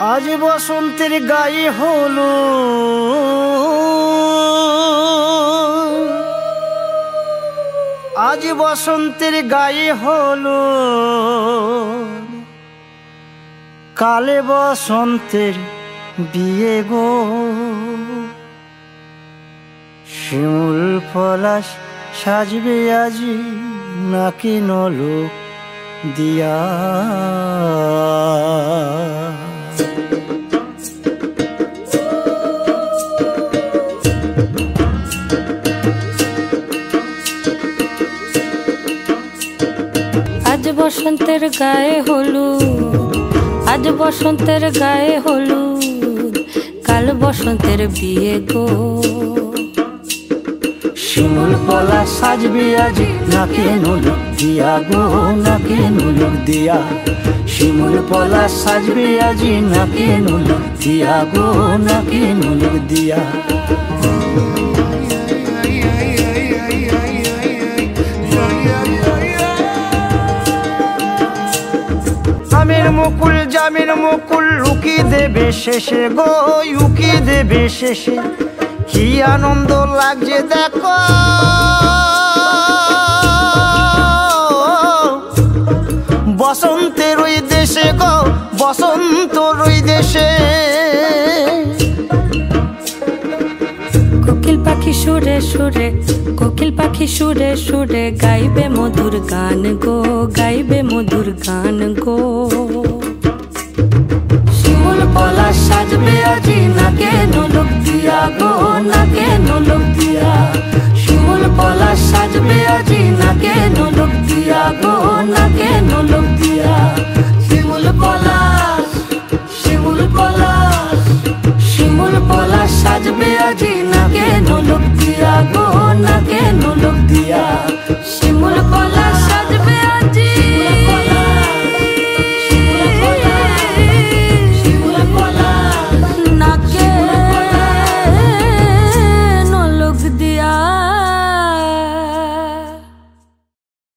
আজ বসন্তের গায়ে হলো আজ বসন্তের গায়ে হলো কালে বসন্তের বিয়ে গো। শিমুল পলাশ সাজবে আজি নাকি নলক দিয়া। আজ বসন্তের গায়ে হলুদ, আজ বসন্তের গায়ে হলুদ, কাল বসন্তের বিয়ে গো। শিমুল পলাশ সাজবে আজি নাকি নলক দিয়া গো, নাকি নলক দিয়া। শিমুল পলাশ সাজবে আজি নাকি নলক দিয়া গো, নাকি নলক দিয়া। আমের মুকুল জামের মুকুল লুকি দেবে শেষে গো, লুকি দেবে শেষে। কি আনন্দ লাগছে দেখো বসন্তের ওই দেশে গো, বসন্তর ওই দেশে। কোকিল পাখি সুরে সুরে, কোকিল পাখি সুরে সুরে গাইবে মধুর গান গো, গাইবে মধুর গান গো। শিমুল পলাশ সাজবে আজি নাকে নলক দিয়া গো, নাকে নলক দিয়া। শিমুল পলাশ সাজবে আজি নাকে নলক দিয়া গো, নাকে নলক দিয়া। শিমুল পলাশ, শিমুল পলাশ, শিমুল পলাশ সাজবে আজি